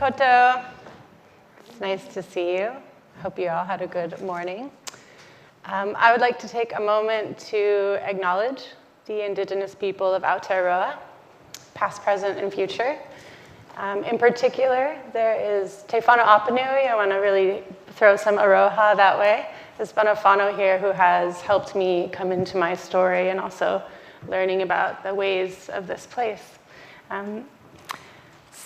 Koto. It's nice to see you. Hope you all had a good morning. I would like to take a moment to acknowledge the indigenous people of Aotearoa, past, present, and future. In particular, there is Te Whana Apanui. I want to really throw some aroha that way. There's been a whānau here who has helped me come into my story and also learning about the ways of this place.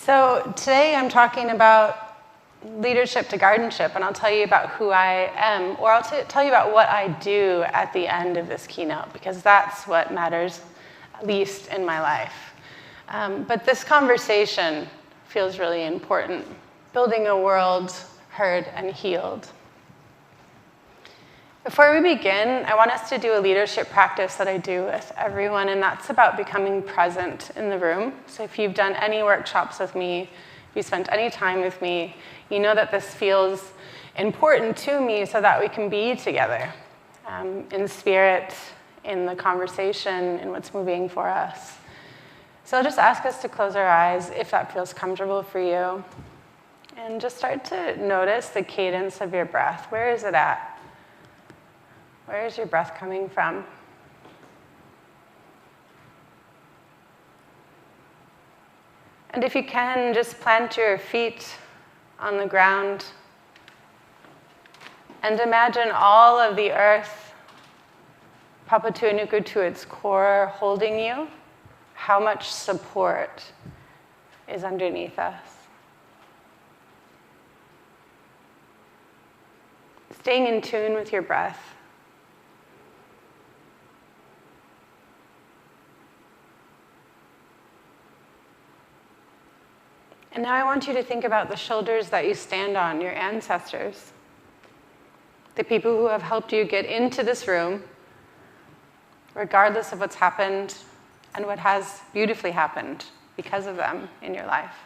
So today I'm talking about leadership to gardenship, and I'll tell you about who I am, or I'll tell you about what I do at the end of this keynote, because that's what matters least in my life. But this conversation feels really important, building a world heard and healed. Before we begin, I want us to do a leadership practice that I do with everyone, and that's about becoming present in the room. So if you've done any workshops with me, if you spent any time with me, you know that this feels important to me so that we can be together in spirit, in the conversation, in what's moving for us. So I'll just ask us to close our eyes if that feels comfortable for you, and just start to notice the cadence of your breath. Where is it at? Where is your breath coming from? And if you can, just plant your feet on the ground and imagine all of the earth, Papatuanuku to its core, holding you. How much support is underneath us? Staying in tune with your breath. And now I want you to think about the shoulders that you stand on, your ancestors, the people who have helped you get into this room, regardless of what's happened and what has beautifully happened because of them in your life.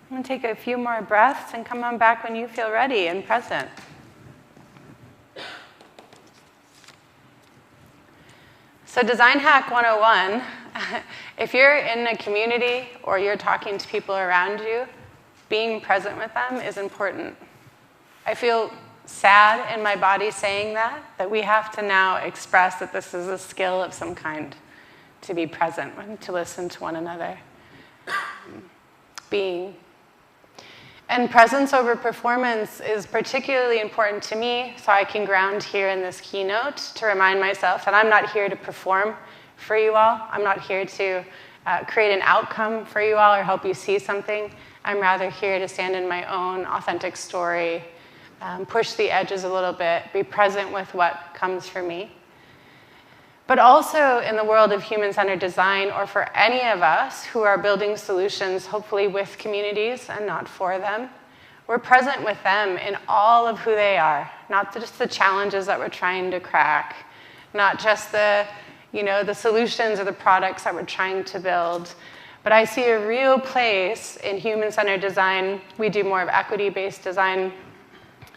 I'm going to take a few more breaths and come on back when you feel ready and present. So Design Hack 101, if you're in a community or you're talking to people around you, being present with them is important. I feel sad in my body saying that we have to now express that this is a skill of some kind, to be present and to listen to one another. Being. And presence over performance is particularly important to me, so I can ground here in this keynote to remind myself that I'm not here to perform for you all. I'm not here to create an outcome for you all or help you see something. I'm rather here to stand in my own authentic story, push the edges a little bit, be present with what comes for me. But also in the world of human-centered design, or for any of us who are building solutions, hopefully with communities and not for them, we're present with them in all of who they are, not just the challenges that we're trying to crack, not just the solutions or the products that we're trying to build. But I see a real place in human-centered design. We do more of equity-based design,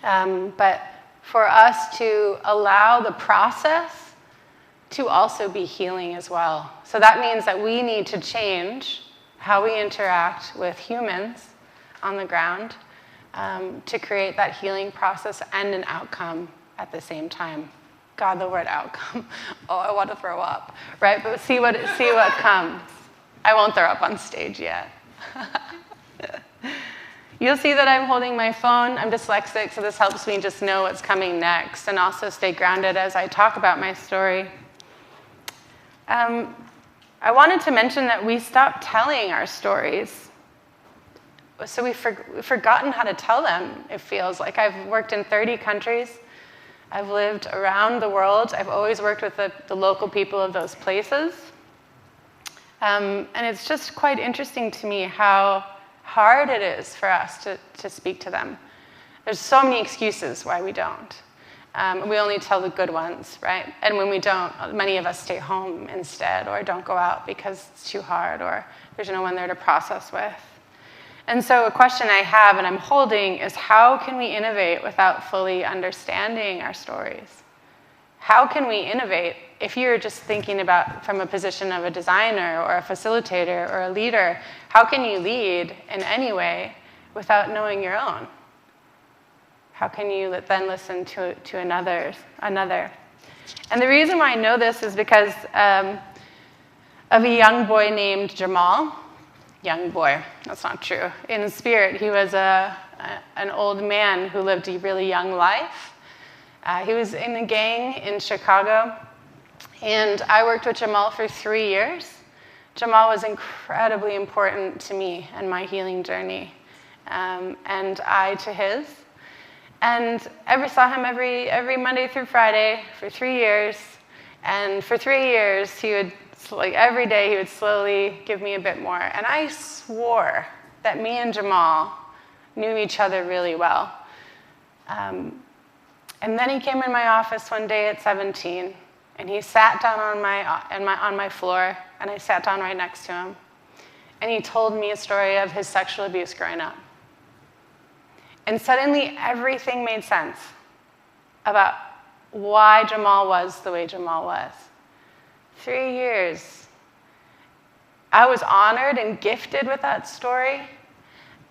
but for us to allow the process to also be healing as well. So that means that we need to change how we interact with humans on the ground to create that healing process and an outcome at the same time. God, the word outcome. Oh, I want to throw up, right? But see what comes. I won't throw up on stage yet. You'll see that I'm holding my phone. I'm dyslexic, so this helps me just know what's coming next and also stay grounded as I talk about my story. I wanted to mention that we stopped telling our stories. So we've forgotten how to tell them, it feels like. I've worked in 30 countries. I've lived around the world. I've always worked with the local people of those places. And it's just quite interesting to me how hard it is for us to speak to them. There's so many excuses why we don't. We only tell the good ones, right? And when we don't, many of us stay home instead or don't go out because it's too hard or there's no one there to process with. And so a question I have and I'm holding is, how can we innovate without fully understanding our stories? how can we innovate? If you're just thinking about from a position of a designer or a facilitator or a leader, how can you lead in any way without knowing your own? How can you then listen to another? And the reason why I know this is because of a young boy named Jamal. Young boy, that's not true. In spirit, he was an old man who lived a really young life. He was in a gang in Chicago, and I worked with Jamal for 3 years. Jamal was incredibly important to me and my healing journey, and I to his. And I saw him every Monday through Friday for 3 years, and for 3 years he would, like every day, he would slowly give me a bit more. And I swore that me and Jamal knew each other really well. And then he came in my office one day at 17, and he sat down on my floor, and I sat down right next to him. And he told me a story of his sexual abuse growing up. And suddenly everything made sense about why Jamal was the way Jamal was. 3 years. I was honored and gifted with that story.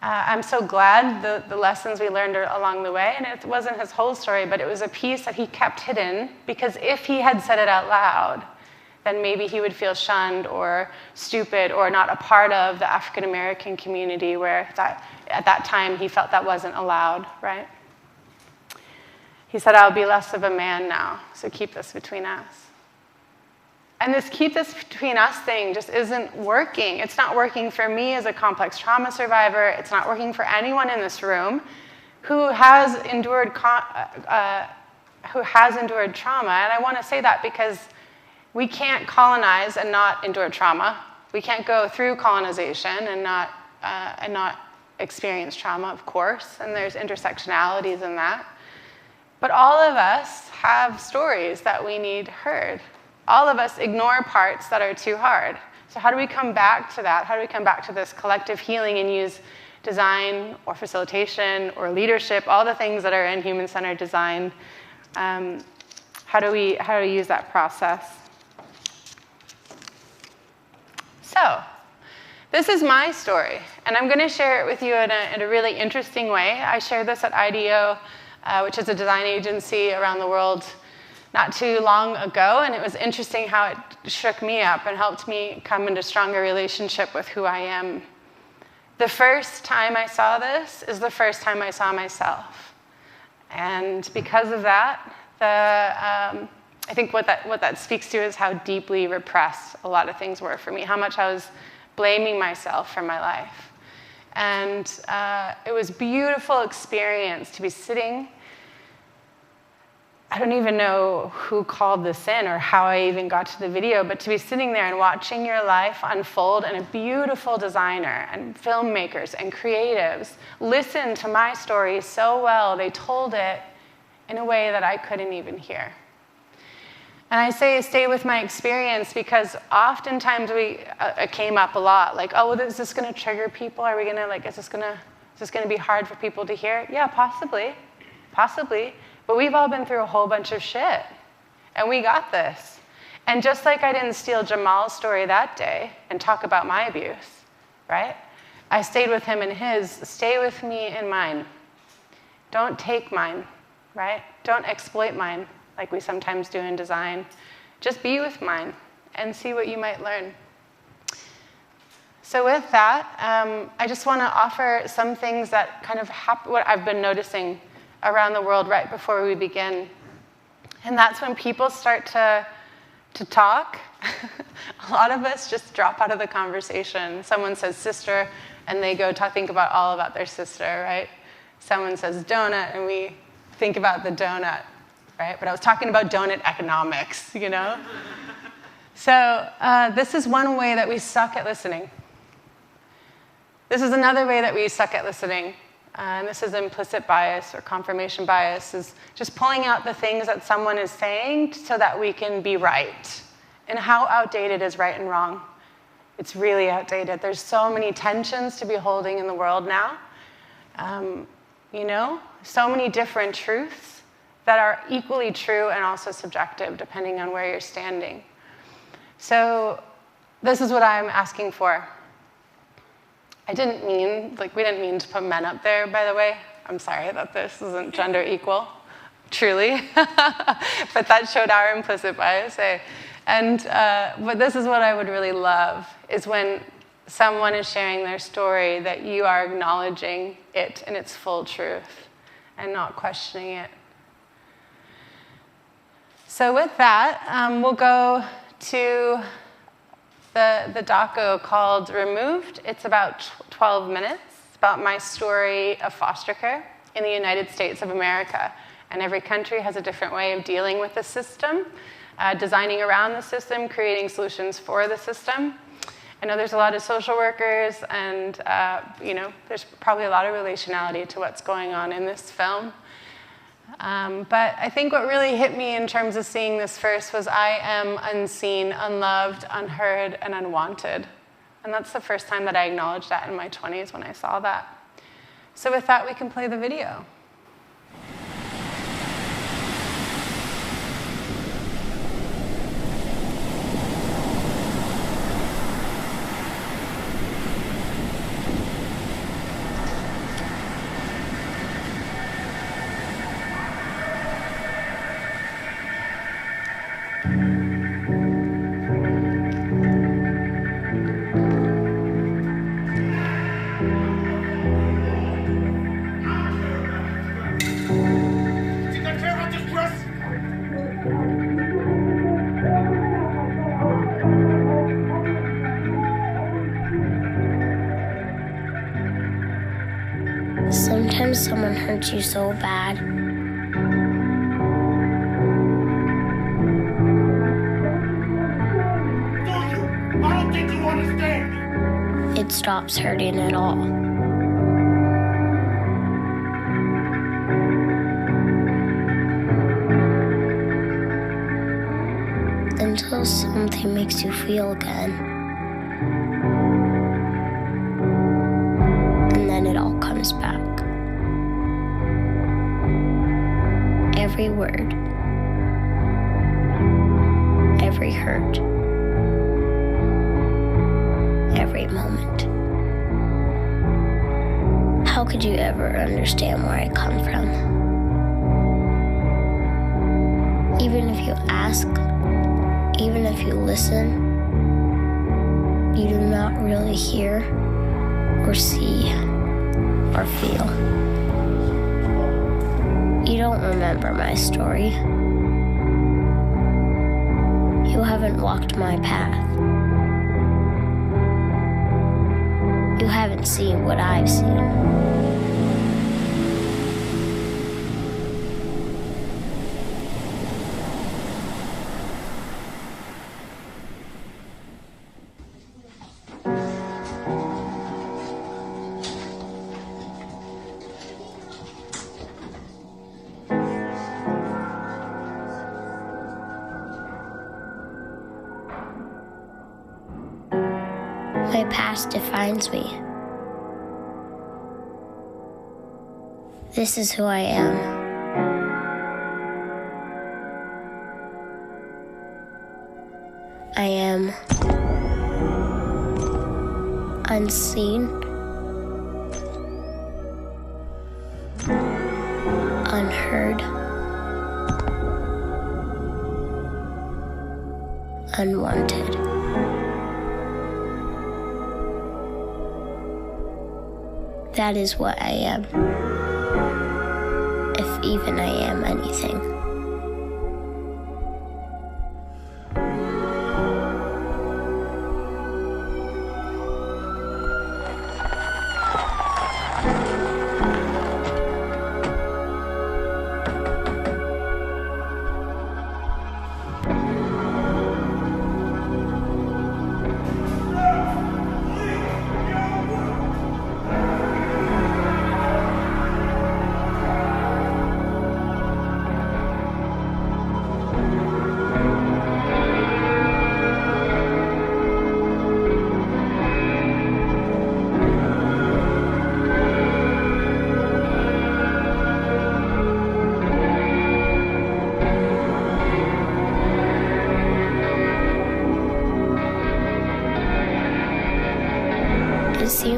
I'm so glad the lessons we learned along the way, and it wasn't his whole story, but it was a piece that he kept hidden, because if he had said it out loud, then maybe he would feel shunned or stupid or not a part of the African American community, where at that time he felt that wasn't allowed, right? He said, "I'll be less of a man now, so keep this between us." And this keep this between us thing just isn't working. It's not working for me as a complex trauma survivor. It's not working for anyone in this room who has endured trauma. And I want to say that because we can't colonize and not endure trauma. We can't go through colonization and not experience trauma, of course. And there's intersectionalities in that. But all of us have stories that we need heard. All of us ignore parts that are too hard. So how do we come back to that? How do we come back to this collective healing and use design or facilitation or leadership, all the things that are in human-centered design? How do we use that process? So this is my story, and I'm going to share it with you in a really interesting way. I shared this at IDEO, which is a design agency around the world, not too long ago, and it was interesting how it shook me up and helped me come into stronger relationship with who I am. The first time I saw this is the first time I saw myself. And because of that, I think what that speaks to is how deeply repressed a lot of things were for me, how much I was blaming myself for my life. And it was a beautiful experience to be sitting. I don't even know who called this in or how I even got to the video, but to be sitting there and watching your life unfold, and a beautiful designer and filmmakers and creatives listened to my story so well, they told it in a way that I couldn't even hear. And I say stay with my experience because oftentimes it came up a lot, like, oh, well, is this going to trigger people? Are we going to, is this going to be hard for people to hear? Yeah, possibly. But we've all been through a whole bunch of shit, and we got this. And just like I didn't steal Jamal's story that day and talk about my abuse, right? I stayed with him in his. Stay with me in mine. Don't take mine, right? Don't exploit mine like we sometimes do in design. Just be with mine and see what you might learn. So with that, I just want to offer some things that kind of what I've been noticing around the world right before we begin. And that's when people start to talk, a lot of us just drop out of the conversation. Someone says sister, and they go think about all about their sister, right? Someone says donut, and we think about the donut, right? But I was talking about donut economics, you know? So this is one way that we suck at listening. This is another way that we suck at listening. And this is implicit bias or confirmation bias, is just pulling out the things that someone is saying so that we can be right. And how outdated is right and wrong? It's really outdated. There's so many tensions to be holding in the world now. So many different truths that are equally true and also subjective, depending on where you're standing. So this is what I'm asking for. I didn't mean, like, we didn't mean to put men up there, by the way. I'm sorry that this isn't gender equal, truly. But that showed our implicit bias. But this is what I would really love, is when someone is sharing their story, that you are acknowledging it in its full truth and not questioning it. So with that, we'll go to the doco called Removed. It's about 12 minutes. It's about my story of foster care in the United States of America. And every country has a different way of dealing with the system, designing around the system, creating solutions for the system. I know there's a lot of social workers, and there's probably a lot of relationality to what's going on in this film. But I think what really hit me in terms of seeing this first was I am unseen, unloved, unheard, and unwanted. And that's the first time that I acknowledged that in my 20s when I saw that. So with that, we can play the video. Sometimes someone hurts you so bad. I don't think you understand. It stops hurting at all. Until something makes you feel again. And then it all comes back. Every word, every hurt, every moment. How could you ever understand where I come from? Even if you ask, even if you listen, you do not really hear or see or feel. You don't remember my story. You haven't walked my path. You haven't seen what I've seen. My past defines me. This is who I am. I am unseen, unheard, unwanted. That is what I am, if even I am anything.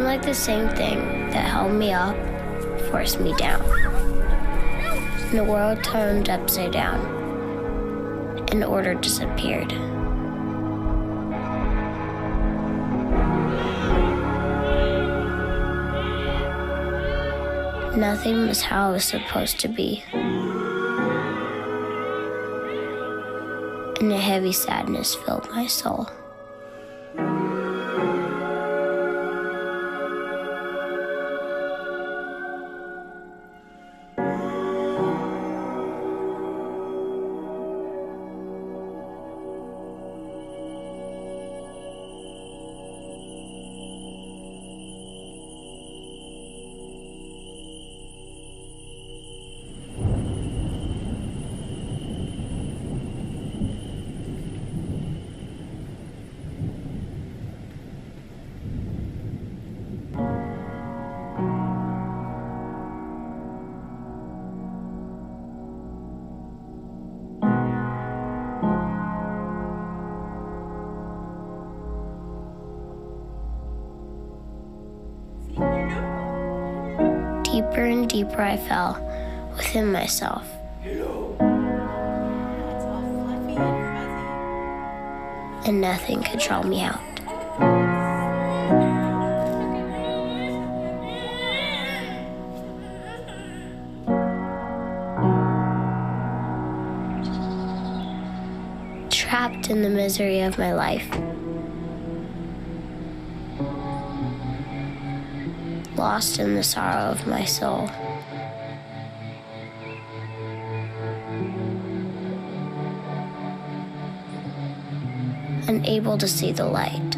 like the same thing that held me up forced me down. And the world turned upside down, and order disappeared. Nothing was how it was supposed to be. And a heavy sadness filled my soul. Deeper and deeper I fell within myself. And nothing could draw me out. Trapped in the misery of my life. Lost in the sorrow of my soul. Unable to see the light.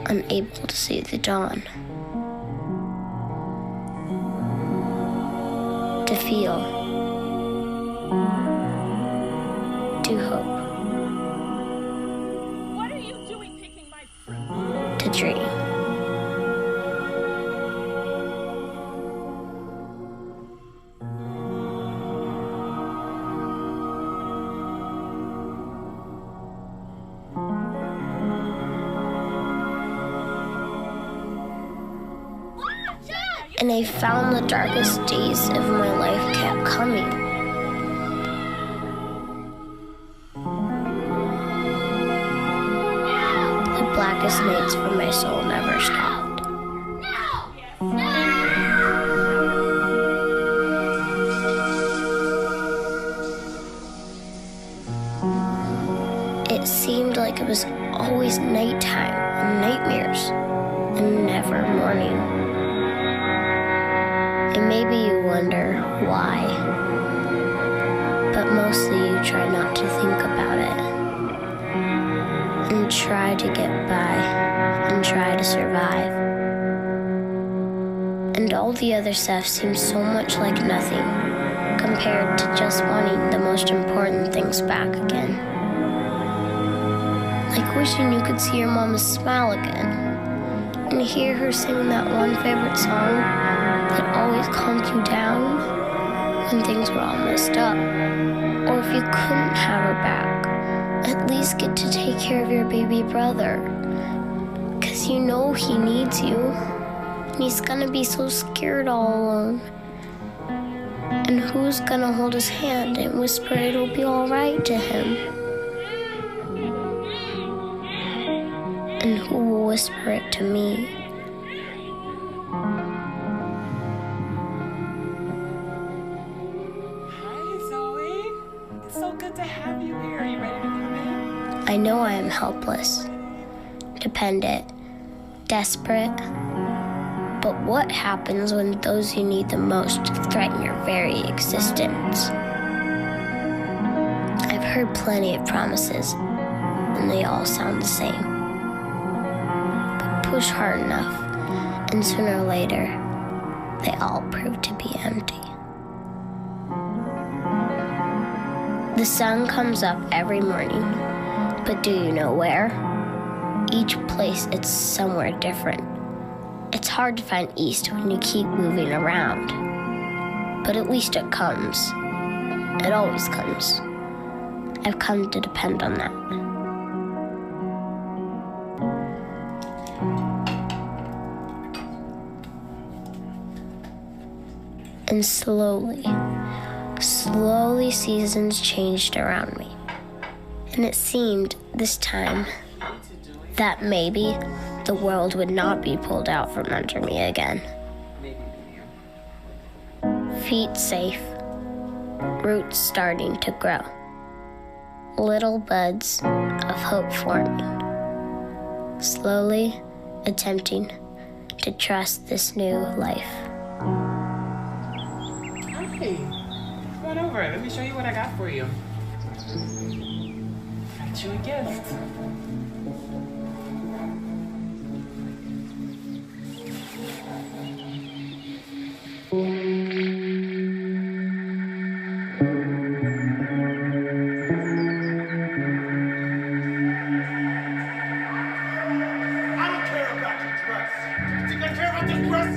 Unable to see the dawn. To feel. To hope. What are you doing picking my fruit? To dream. And I found the darkest days of my life kept coming. The blackest nights for my soul never stopped. It seemed like it was always nighttime and nightmares, and never morning. And maybe you wonder why, but mostly you try not to think about it, and try to get by, and try to survive. And all the other stuff seems so much like nothing compared to just wanting the most important things back again. Like wishing you could see your mama's smile again, and hear her sing that one favorite song that always calmed you down when things were all messed up. Or if you couldn't have her back, at least get to take care of your baby brother. 'Cause you know he needs you, and he's gonna be so scared all alone. And who's gonna hold his hand and whisper it'll be all right to him? And who will whisper it to me? I know I am helpless, dependent, desperate. But what happens when those you need the most threaten your very existence? I've heard plenty of promises, and they all sound the same. But push hard enough, and sooner or later, they all prove to be empty. The sun comes up every morning. But do you know where? Each place, it's somewhere different. It's hard to find east when you keep moving around. But at least it comes. It always comes. I've come to depend on that. And slowly seasons changed around me. And it seemed this time that maybe the world would not be pulled out from under me again. Feet safe, roots starting to grow, little buds of hope forming, slowly attempting to trust this new life. Hey, come on over. Let me show you what I got for you. Got you a gift. I don't care about your dress. You think I care about this dress?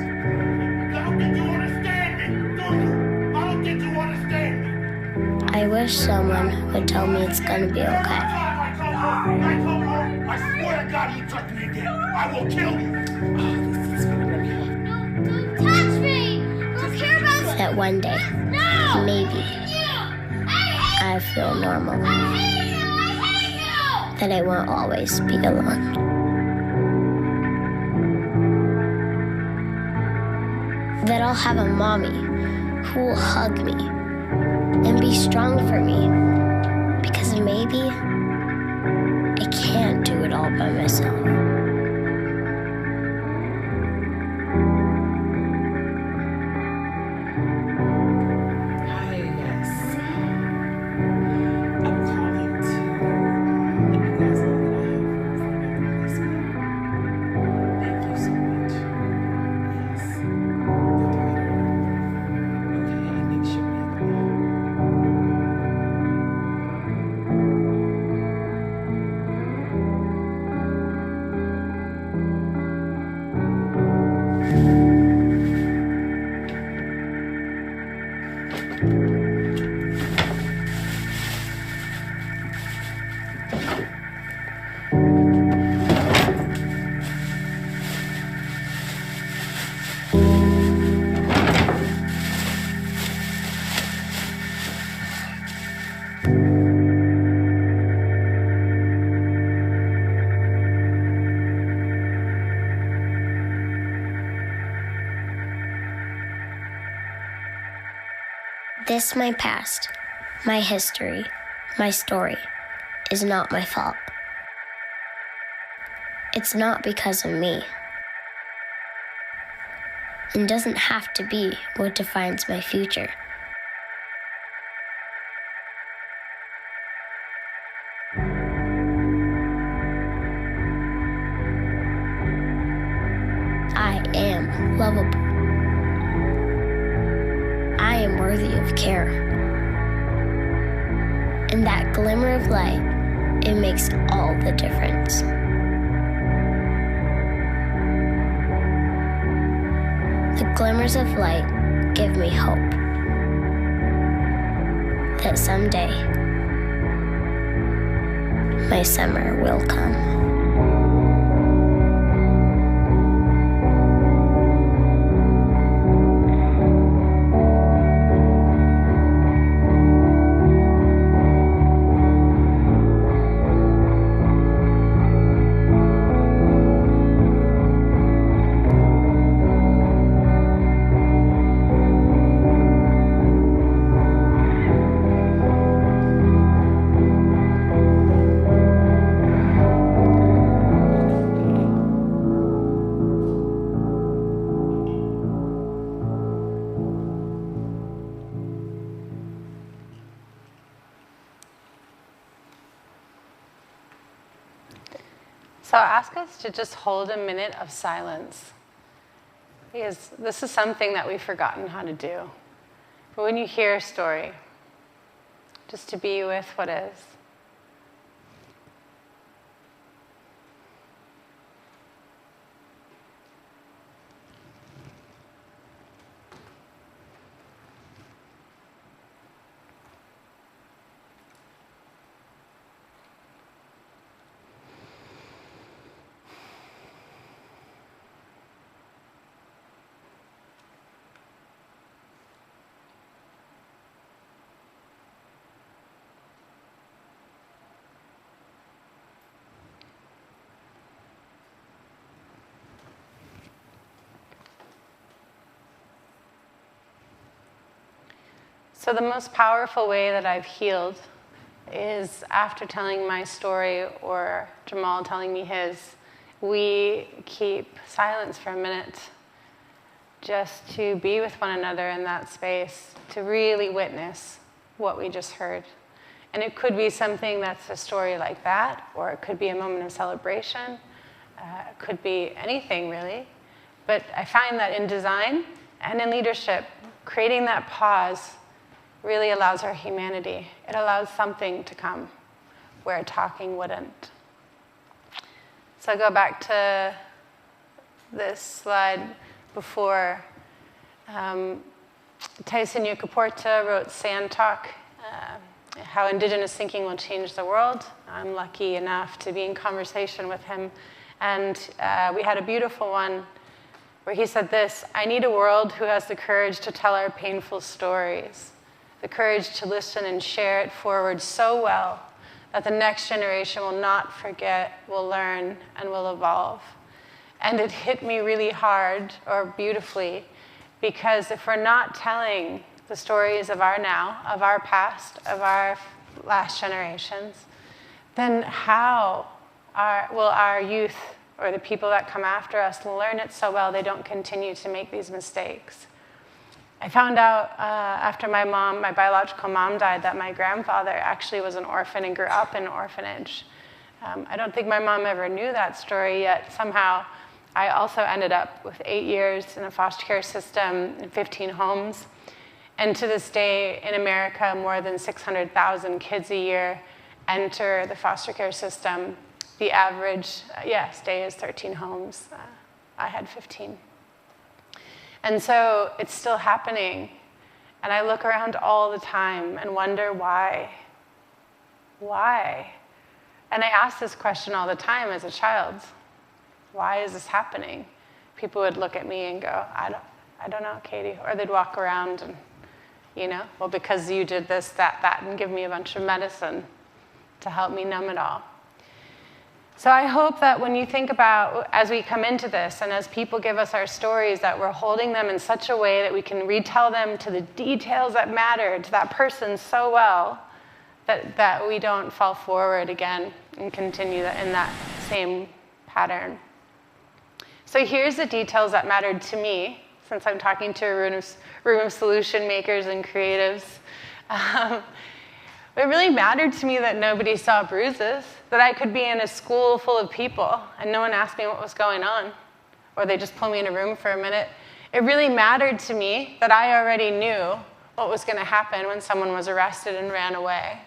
I don't think you understand me, do you? I don't think you understand me. I wish someone would tell me it's gonna be Every okay. time I come home, I swear to God you touch me again, I will kill you. Don't touch me! I don't care about that one day, maybe, I feel normal. That I won't always be alone. That I'll have a mommy who will hug me and be strong for me. Because maybe I can't do it all by myself. Hi, yes. I'm calling to let you guys know that I have room for another replacement. Thank you so much. Yes. The daughter. Okay, I think she'll be in the mall. This, my past, my history, my story, is not my fault. It's not because of me. And doesn't have to be what defines my future. I am lovable. I am worthy of care. And that glimmer of light, it makes all the difference. The glimmers of light give me hope that someday my summer will come. So I'll ask us to just hold a minute of silence, because this is something that we've forgotten how to do. But when you hear a story, just to be with what is. So the most powerful way that I've healed is after telling my story or Jamal telling me his, we keep silence for a minute just to be with one another in that space, to really witness what we just heard. And it could be something that's a story like that, or it could be a moment of celebration. It could be anything, really. But I find that in design and in leadership, creating that pause really allows our humanity. It allows something to come where talking wouldn't. So I'll go back to this slide before. Tyson Yunkaporta wrote Sand Talk, How Indigenous Thinking Will Change the World. I'm lucky enough to be in conversation with him. And we had a beautiful one where he said this: I need a world who has the courage to tell our painful stories, the courage to listen and share it forward so well that the next generation will not forget, will learn, and will evolve. And it hit me really hard, or beautifully, because if we're not telling the stories of our now, of our past, of our last generations, then how will our youth or the people that come after us learn it so well they don't continue to make these mistakes? I found out after my biological mom died, that my grandfather actually was an orphan and grew up in an orphanage. I don't think my mom ever knew that story, yet somehow I also ended up with 8 years in a foster care system in 15 homes. And to this day, in America, more than 600,000 kids a year enter the foster care system. The average, stay is 13 homes. I had 15. And so it's still happening. And I look around all the time and wonder why. Why? And I ask this question all the time as a child. Why is this happening? People would look at me and go, I don't know, Katy. Or they'd walk around and, well, because you did this, that, and give me a bunch of medicine to help me numb it all. So I hope that when you think about, as we come into this, and as people give us our stories, that we're holding them in such a way that we can retell them to the details that matter to that person so well that we don't fall forward again and continue in that same pattern. So here's the details that mattered to me, since I'm talking to a room of solution makers and creatives. It really mattered to me that nobody saw bruises, that I could be in a school full of people and no one asked me what was going on, or they just pulled me in a room for a minute. It really mattered to me that I already knew what was going to happen when someone was arrested and ran away.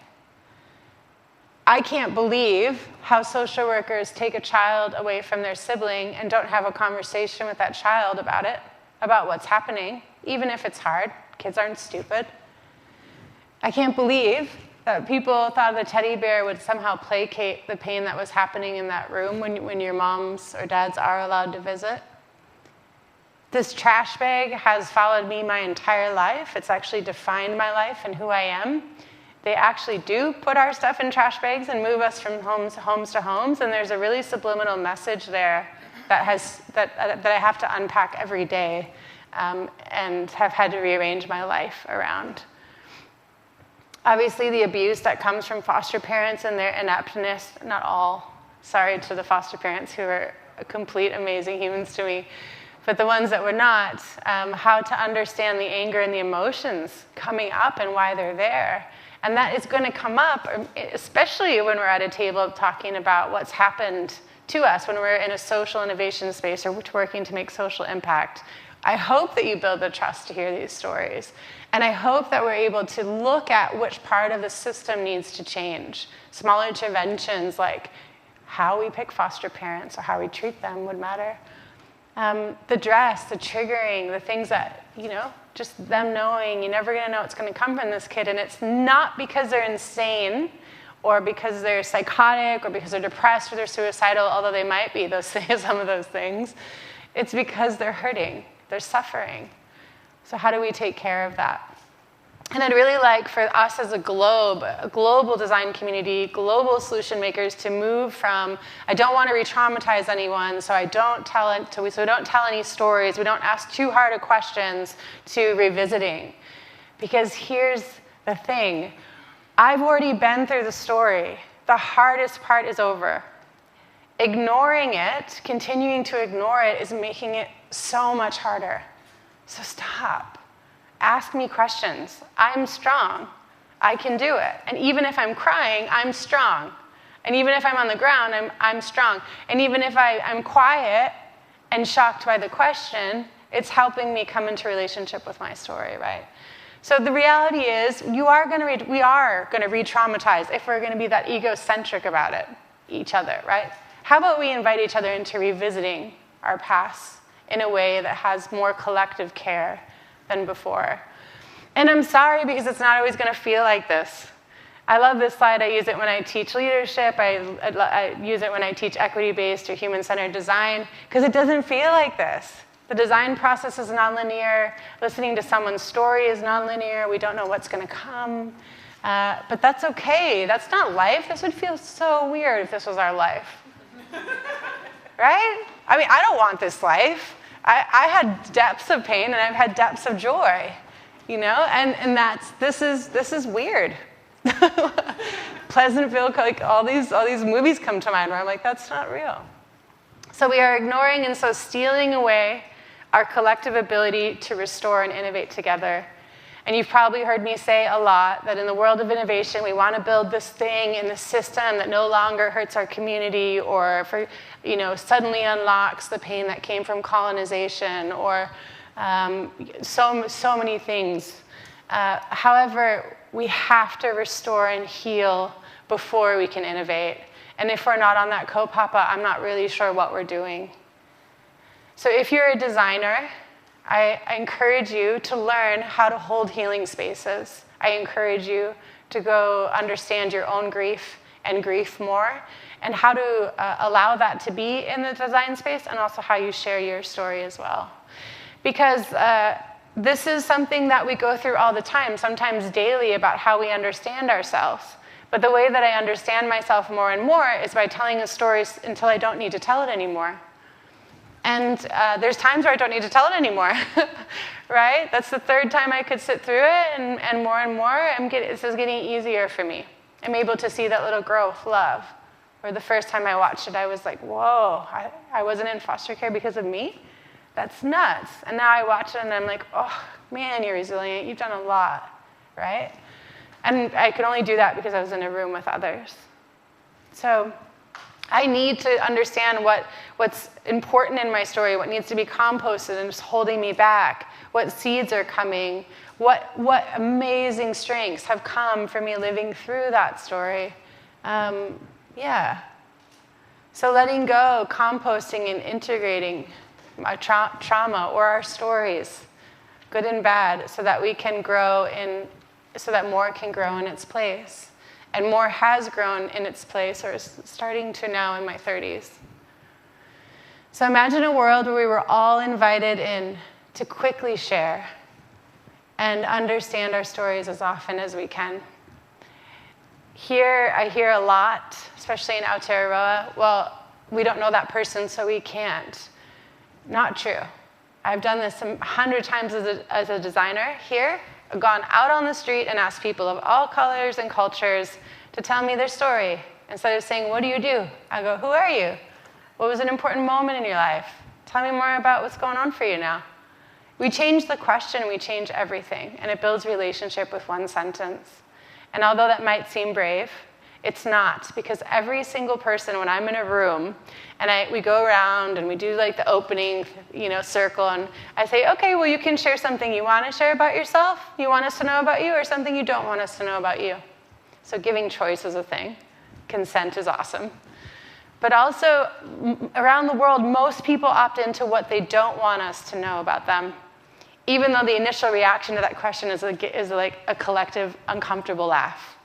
I can't believe how social workers take a child away from their sibling and don't have a conversation with that child about it, about what's happening, even if it's hard. Kids aren't stupid. I can't believe that people thought the teddy bear would somehow placate the pain that was happening in that room when your moms or dads are allowed to visit. This trash bag has followed me my entire life. It's actually defined my life and who I am. They actually do put our stuff in trash bags and move us from homes to homes, and there's a really subliminal message there that I have to unpack every day and have had to rearrange my life around. Obviously, the abuse that comes from foster parents and their ineptness, not all, sorry to the foster parents who are complete amazing humans to me, but the ones that were not, how to understand the anger and the emotions coming up and why they're there. And that is going to come up, especially when we're at a table talking about what's happened to us when we're in a social innovation space or working to make social impact. I hope that you build the trust to hear these stories. And I hope that we're able to look at which part of the system needs to change. Small interventions like how we pick foster parents or how we treat them would matter. The dress, the triggering, the things that, just them knowing you're never going to know what's going to come from this kid. And it's not because they're insane or because they're psychotic or because they're depressed or they're suicidal, although they might be some of those things. It's because they're hurting. They're suffering. So how do we take care of that? And I'd really like for us as a global design community, global solution makers to move from, I don't want to re-traumatize anyone, so we don't tell any stories, we don't ask too hard of questions, to revisiting. Because here's the thing. I've already been through the story. The hardest part is over. Ignoring it, continuing to ignore it, is making it so much harder. So stop. Ask me questions. I'm strong. I can do it. And even if I'm crying, I'm strong. And even if I'm on the ground, I'm strong. And even if I'm quiet and shocked by the question, it's helping me come into relationship with my story, right? So the reality is, we are going to re-traumatize if we're going to be that egocentric about it, each other, right? How about we invite each other into revisiting our past in a way that has more collective care than before? And I'm sorry, because it's not always going to feel like this. I love this slide. I use it when I teach leadership. I use it when I teach equity-based or human-centered design, because it doesn't feel like this. The design process is nonlinear. Listening to someone's story is nonlinear. We don't know what's going to come. But that's okay. That's not life. This would feel so weird if this was our life. Right? I mean, I don't want this life. I had depths of pain, and I've had depths of joy. You know? And this is weird. Pleasantville, like all these movies come to mind where I'm like, that's not real. So we are ignoring and so stealing away our collective ability to restore and innovate together. And you've probably heard me say a lot that in the world of innovation, we want to build this thing in the system that no longer hurts our community or suddenly unlocks the pain that came from colonization or so many things. However, we have to restore and heal before we can innovate. And if we're not on that kaupapa, I'm not really sure what we're doing. So if you're a designer, I encourage you to learn how to hold healing spaces. I encourage you to go understand your own grief and grief more, and how to allow that to be in the design space, and also how you share your story as well. Because this is something that we go through all the time, sometimes daily, about how we understand ourselves. But the way that I understand myself more and more is by telling a story until I don't need to tell it anymore. And there's times where I don't need to tell it anymore, right? That's the third time I could sit through it, and more, this is getting easier for me. I'm able to see that little growth, love. Or the first time I watched it, I was like, whoa, I wasn't in foster care because of me? That's nuts. And now I watch it and I'm like, oh, man, you're resilient. You've done a lot, right? And I could only do that because I was in a room with others. So I need to understand what's important in my story, what needs to be composted and just holding me back, what seeds are coming, what amazing strengths have come from me living through that story. So letting go, composting, and integrating our trauma or our stories, good and bad, so that we can grow so that more can grow in its place. And more has grown in its place, or is starting to now in my 30s. So imagine a world where we were all invited in to quickly share and understand our stories as often as we can. Here, I hear a lot, especially in Aotearoa, well, we don't know that person, so we can't. Not true. I've done this 100 times as a designer here. I've gone out on the street and asked people of all colors and cultures to tell me their story. Instead of saying, what do you do? I go, who are you? What was an important moment in your life? Tell me more about what's going on for you now. We change the question, we change everything, and it builds relationship with one sentence. And although that might seem brave, it's not, because every single person, when I'm in a room, and we go around and we do like the opening, circle, and I say, okay, well, you can share something you want to share about yourself, you want us to know about you, or something you don't want us to know about you. So giving choice is a thing. Consent is awesome. But also, around the world, most people opt into what they don't want us to know about them, even though the initial reaction to that question is like a collective, uncomfortable laugh.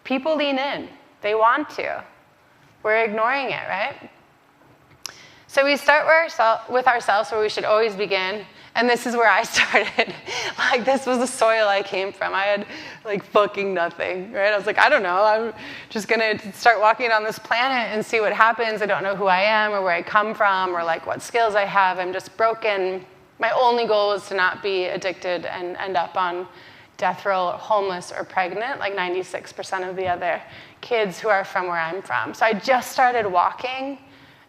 People lean in. They want to. We're ignoring it, right? So we start with ourselves, where we should always begin. And this is where I started. Like, this was the soil I came from. I had, like, fucking nothing, right? I was like, I don't know. I'm just going to start walking on this planet and see what happens. I don't know who I am or where I come from or, like, what skills I have. I'm just broken, My only goal was to not be addicted and end up on death row, or homeless, or pregnant, like 96% of the other kids who are from where I'm from. So I just started walking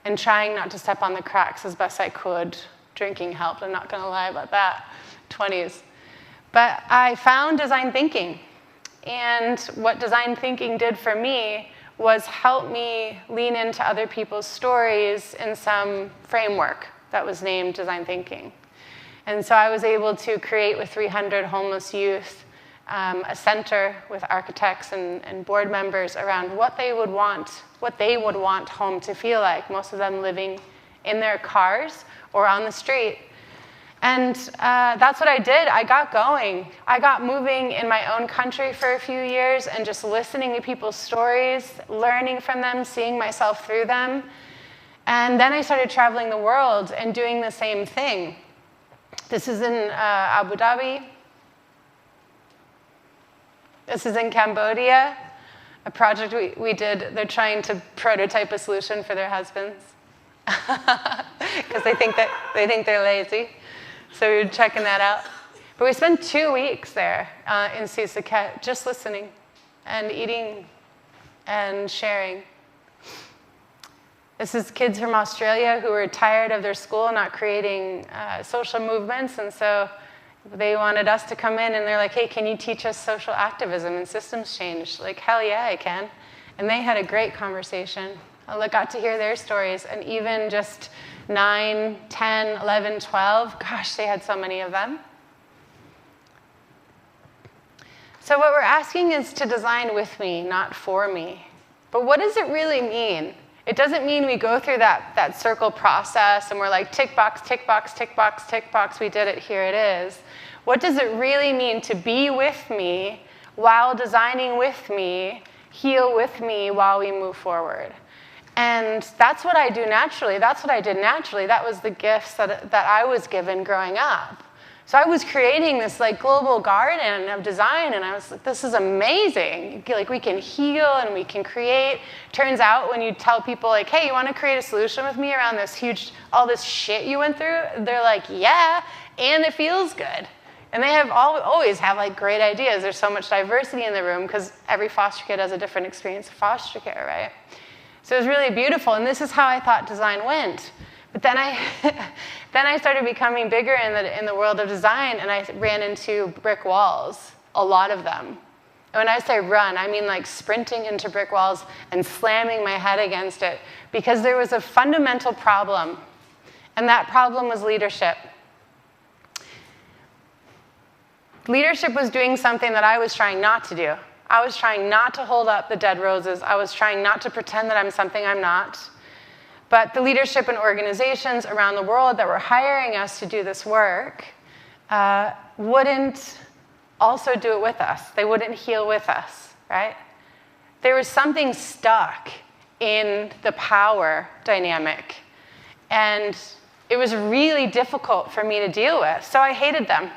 and trying not to step on the cracks as best I could. Drinking helped, I'm not gonna lie about that, 20s. But I found design thinking. And what design thinking did for me was help me lean into other people's stories in some framework that was named design thinking. And so I was able to create with 300 homeless youth a center with architects and board members around what they would want home to feel like, most of them living in their cars or on the street. And that's what I did. I got going. I got moving in my own country for a few years and just listening to people's stories, learning from them, seeing myself through them. And then I started traveling the world and doing the same thing. This is in Abu Dhabi. This is in Cambodia, a project we did. They're trying to prototype a solution for their husbands because they think they're lazy. So we were checking that out. But we spent 2 weeks there in Sisaket, just listening and eating and sharing. This is kids from Australia who were tired of their school not creating social movements, and so they wanted us to come in, and they're like, hey, can you teach us social activism and systems change? Like, hell yeah, I can. And they had a great conversation. I got to hear their stories, and even just 9, 10, 11, 12, gosh, they had so many of them. So what we're asking is to design with me, not for me. But what does it really mean? It doesn't mean we go through that circle process and we're like, tick box, tick box, tick box, tick box, we did it, here it is. What does it really mean to be with me while designing with me, heal with me while we move forward? And that's what I do naturally. That's what I did naturally. That was the gifts that I was given growing up. So I was creating this like global garden of design, and I was like, this is amazing. Like, we can heal and we can create. Turns out when you tell people like, hey, you want to create a solution with me around this all this shit you went through? They're like, yeah, and it feels good. And they always have like great ideas. There's so much diversity in the room because every foster kid has a different experience of foster care, right? So it was really beautiful, and this is how I thought design went. But then I started becoming bigger in the world of design, and I ran into brick walls, a lot of them. And when I say run, I mean like sprinting into brick walls and slamming my head against it, because there was a fundamental problem, and that problem was leadership. Leadership was doing something that I was trying not to do. I was trying not to hold up the dead roses. I was trying not to pretend that I'm something I'm not. But the leadership in organizations around the world that were hiring us to do this work wouldn't also do it with us. They wouldn't heal with us, right? There was something stuck in the power dynamic. And it was really difficult for me to deal with. So I hated them.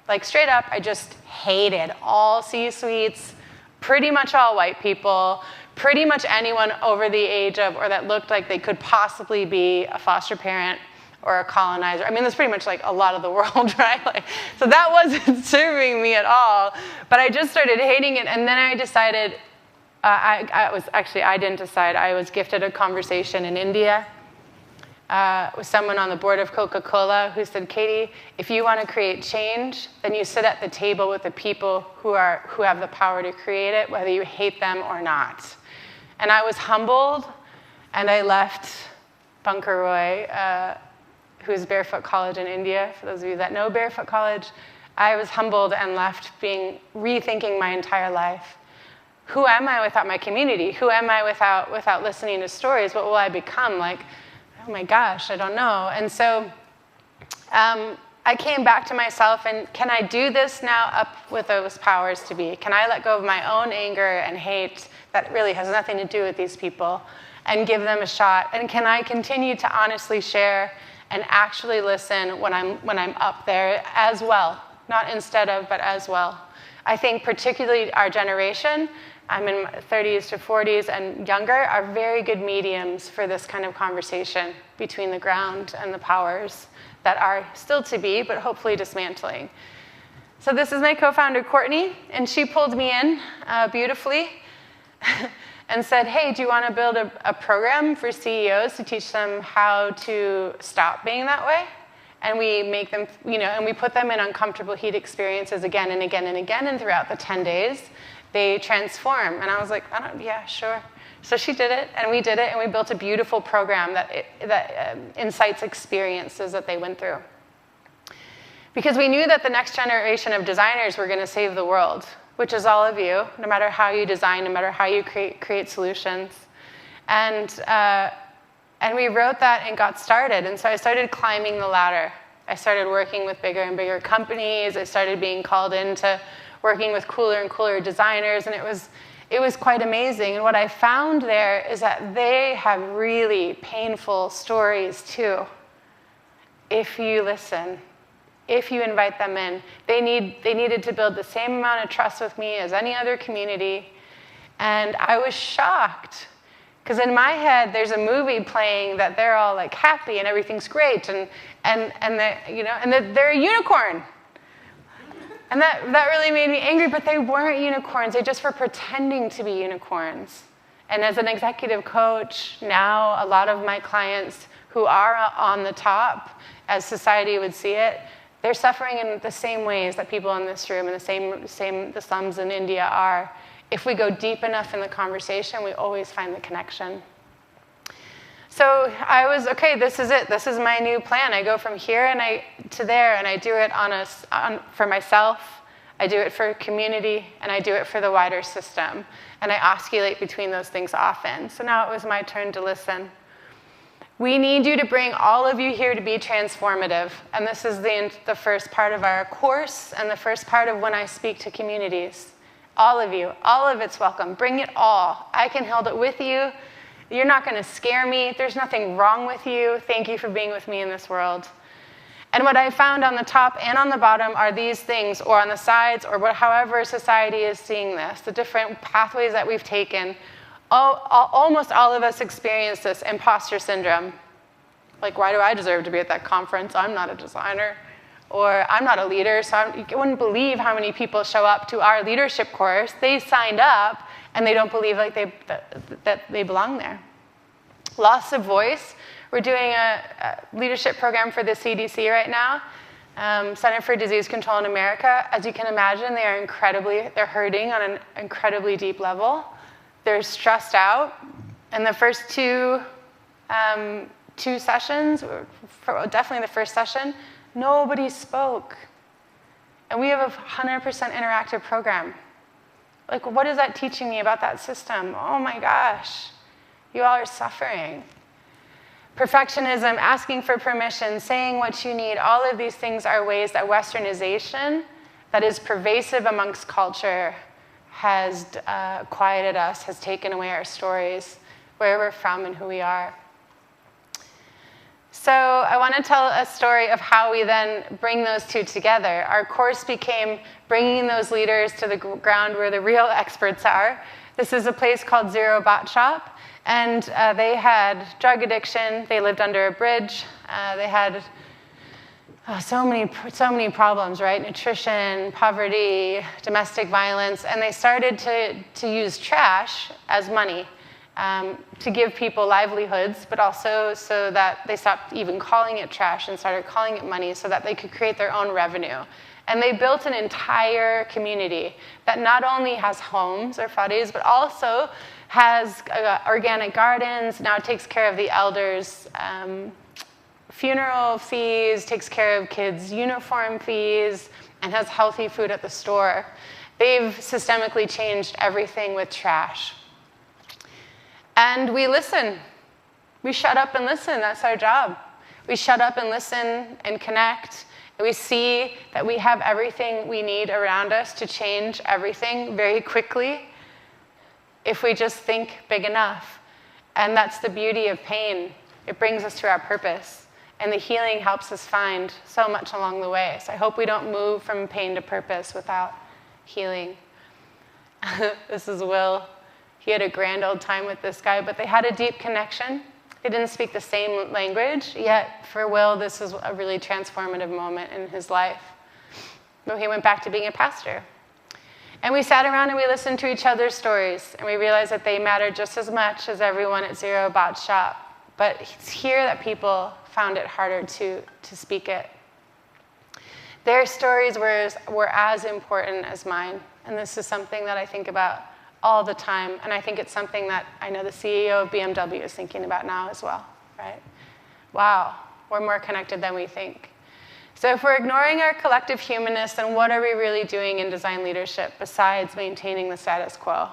Like, straight up, I just hated all C-suites, pretty much all white people, pretty much anyone over the age of, or that looked like they could possibly be a foster parent or a colonizer. I mean, that's pretty much like a lot of the world, right? Like, so that wasn't serving me at all. But I just started hating it, and then I decided, I didn't decide. I was gifted a conversation in India with someone on the board of Coca-Cola who said, Katy, if you want to create change, then you sit at the table with the people who have the power to create it, whether you hate them or not. And I was humbled, and I left Bunker Roy, who's Barefoot College in India. For those of you that know Barefoot College, I was humbled and left rethinking my entire life. Who am I without my community? Who am I without listening to stories? What will I become? Like, oh my gosh, I don't know. And so I came back to myself, and can I do this now up with those powers to be? Can I let go of my own anger and hate that really has nothing to do with these people and give them a shot? And can I continue to honestly share and actually listen when I'm up there as well? Not instead of, but as well. I think particularly our generation, I'm in my 30s to 40s and younger, are very good mediums for this kind of conversation between the ground and the powers that are still to be, but hopefully dismantling. So this is my co-founder, Courtney, and she pulled me in beautifully and said, hey, do you want to build a program for CEOs to teach them how to stop being that way? And we make them, and we put them in uncomfortable heat experiences again and again and again, and throughout the 10 days, they transform. And I was like, yeah, sure. So she did it, and we did it, and we built a beautiful program that incites experiences that they went through. Because we knew that the next generation of designers were going to save the world, which is all of you, no matter how you design, no matter how you create solutions. And we wrote that and got started. And so I started climbing the ladder. I started working with bigger and bigger companies. I started being called into working with cooler and cooler designers. And it was quite amazing. And what I found there is that they have really painful stories too, if you listen. If you invite them in. They needed to build the same amount of trust with me as any other community. And I was shocked. Because in my head, there's a movie playing that they're all like happy and everything's great and they're a unicorn. And that really made me angry, but they weren't unicorns. They just were pretending to be unicorns. And as an executive coach, now a lot of my clients who are on the top, as society would see it, they're suffering in the same ways that people in this room and the slums in India are. If we go deep enough in the conversation, we always find the connection. So I was, okay, this is it. This is my new plan. I go from here to there, and I do it for myself. I do it for community, and I do it for the wider system. And I oscillate between those things often. So now it was my turn to listen. We need you to bring all of you here to be transformative. And this is the first part of our course and the first part of when I speak to communities. All of you, all of it's welcome. Bring it all. I can hold it with you. You're not going to scare me. There's nothing wrong with you. Thank you for being with me in this world. And what I found on the top and on the bottom are these things, or on the sides, or however society is seeing this, the different pathways that we've taken. Almost all of us experience this imposter syndrome. Like, why do I deserve to be at that conference? I'm not a designer. Or I'm not a leader, so you wouldn't believe how many people show up to our leadership course. They signed up, and they don't believe that they belong there. Loss of voice. We're doing a leadership program for the CDC right now, Center for Disease Control in America. As you can imagine, they're hurting on an incredibly deep level. They're stressed out. And the first two sessions, definitely the first session, nobody spoke. And we have a 100% interactive program. Like, what is that teaching me about that system? Oh my gosh, you all are suffering. Perfectionism, asking for permission, saying what you need, all of these things are ways that westernization that is pervasive amongst culture has quieted us, has taken away our stories, where we're from and who we are. So I want to tell a story of how we then bring those two together. Our course became bringing those leaders to the ground where the real experts are. This is a place called Zero Bot Shop, and they had drug addiction. They lived under a bridge. They had so many problems, right? Nutrition, poverty, domestic violence, and they started to use trash as money. To give people livelihoods, but also so that they stopped even calling it trash and started calling it money so that they could create their own revenue. And they built an entire community that not only has homes or fadis, but also has organic gardens, now takes care of the elders' funeral fees, takes care of kids' uniform fees, and has healthy food at the store. They've systemically changed everything with trash. And we listen. We shut up and listen. That's our job. We shut up and listen and connect. And we see that we have everything we need around us to change everything very quickly if we just think big enough. And that's the beauty of pain. It brings us to our purpose. And the healing helps us find so much along the way. So I hope we don't move from pain to purpose without healing. This is Will. He had a grand old time with this guy, but they had a deep connection. They didn't speak the same language, yet for Will, this is a really transformative moment in his life. But he went back to being a pastor. And we sat around and we listened to each other's stories, and we realized that they mattered just as much as everyone at Zero Bot Shop. But it's here that people found it harder to speak it. Their stories were as important as mine, and this is something that I think about all the time, and I think it's something that I know the CEO of BMW is thinking about now as well, right? Wow, we're more connected than we think. So if we're ignoring our collective humanness, then what are we really doing in design leadership besides maintaining the status quo?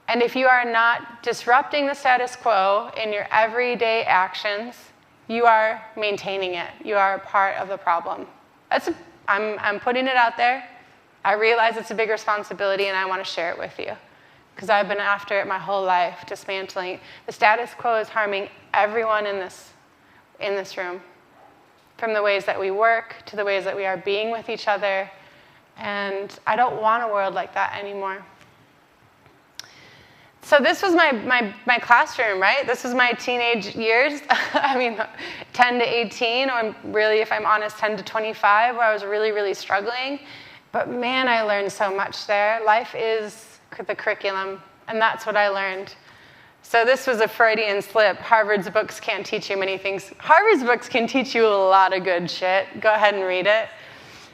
And if you are not disrupting the status quo in your everyday actions, you are maintaining it. You are a part of the problem. I'm putting it out there. I realize it's a big responsibility, and I want to share it with you because I've been after it my whole life, dismantling. The status quo is harming everyone in this room, from the ways that we work to the ways that we are being with each other, and I don't want a world like that anymore. So this was my classroom, right? This was my teenage years. I mean, 10 to 18, or really, if I'm honest, 10 to 25, where I was really, really struggling. But man, I learned so much there. Life is the curriculum, and that's what I learned. So this was a Freudian slip. Harvard's books can't teach you many things. Harvard's books can teach you a lot of good shit. Go ahead and read it.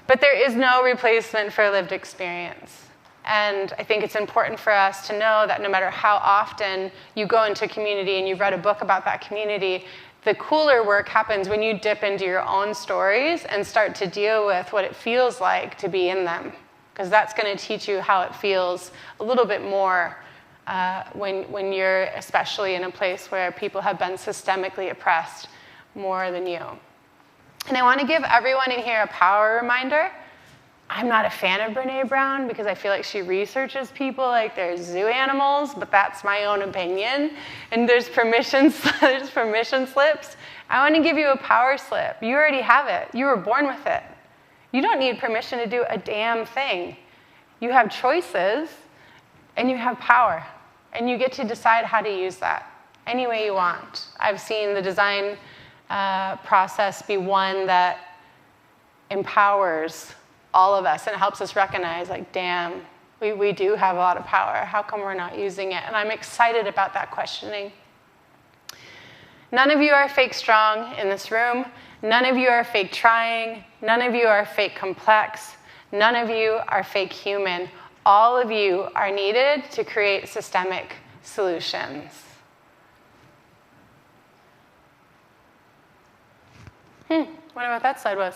But there is no replacement for lived experience. And I think it's important for us to know that no matter how often you go into a community and you've read a book about that community, the cooler work happens when you dip into your own stories and start to deal with what it feels like to be in them. Because that's going to teach you how it feels a little bit more when you're especially in a place where people have been systemically oppressed more than you. And I want to give everyone in here a power reminder. I'm not a fan of Brené Brown because I feel like she researches people like they're zoo animals, but that's my own opinion. And there's permission slips. I want to give you a power slip. You already have it. You were born with it. You don't need permission to do a damn thing. You have choices, and you have power, and you get to decide how to use that any way you want. I've seen the design process be one that empowers all of us, and it helps us recognize, like, damn, we do have a lot of power. How come we're not using it? And I'm excited about that questioning. None of you are fake strong in this room. None of you are fake trying. None of you are fake complex. None of you are fake human. All of you are needed to create systemic solutions. Wonder what that slide was.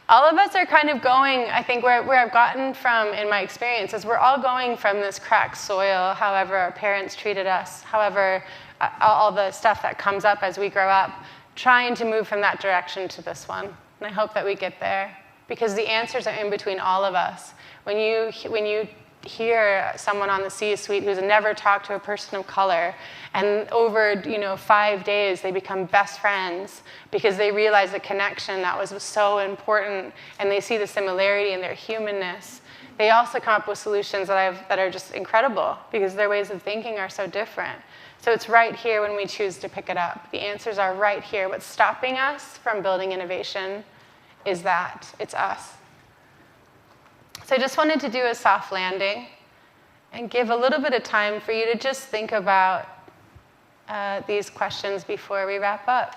All of us are kind of going, I think where I've gotten from in my experience is we're all going from this cracked soil, however our parents treated us, however all the stuff that comes up as we grow up, trying to move from that direction to this one. And I hope that we get there because the answers are in between all of us. When you hear someone on the C-suite who's never talked to a person of color, and over 5 days they become best friends because they realize the connection that was so important, and they see the similarity in their humanness. They also come up with solutions that are just incredible because their ways of thinking are so different. So it's right here when we choose to pick it up. The answers are right here. What's stopping us from building innovation is that it's us. So I just wanted to do a soft landing and give a little bit of time for you to just think about these questions before we wrap up.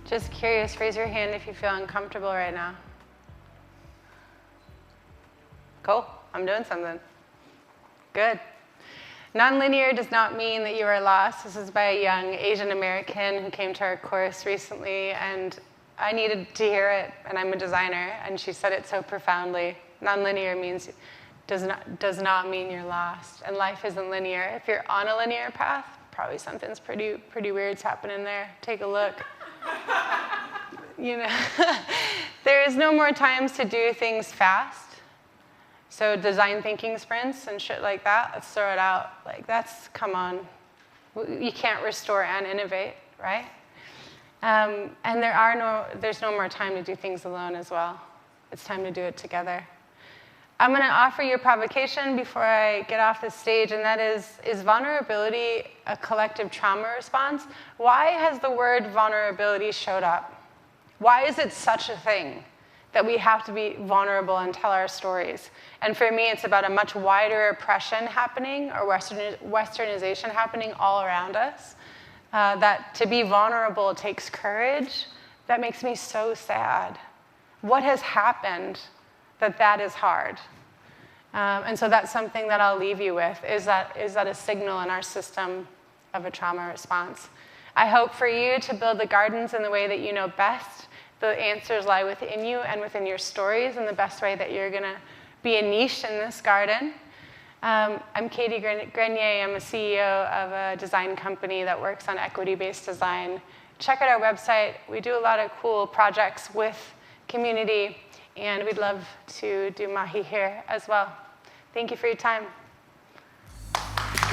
Just curious, raise your hand if you feel uncomfortable right now. Cool, I'm doing something. Good. Non-linear does not mean that you are lost. This is by a young Asian American who came to our course recently, and I needed to hear it, and I'm a designer, and she said it so profoundly. Non-linear means does not mean you're lost, and life isn't linear. If you're on a linear path, probably something's pretty weird's happening there. Take a look. You know, there is no more times to do things fast. So design thinking sprints and shit like that, let's throw it out. Like, come on. You can't restore and innovate, right? And there's no more time to do things alone as well. It's time to do it together. I'm going to offer you a provocation before I get off the stage, and that is vulnerability a collective trauma response? Why has the word vulnerability showed up? Why is it such a thing that we have to be vulnerable and tell our stories? And for me, it's about a much wider oppression happening, or westernization happening all around us. That to be vulnerable takes courage. That makes me so sad. What has happened that is hard? And so that's something that I'll leave you with, is that a signal in our system of a trauma response. I hope for you to build the gardens in the way that you know best. The answers lie within you and within your stories, and the best way that you're going to be a niche in this garden. I'm Katy Grenier. I'm a CEO of a design company that works on equity-based design. Check out our website. We do a lot of cool projects with community, and we'd love to do Mahi here as well. Thank you for your time.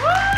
Woo!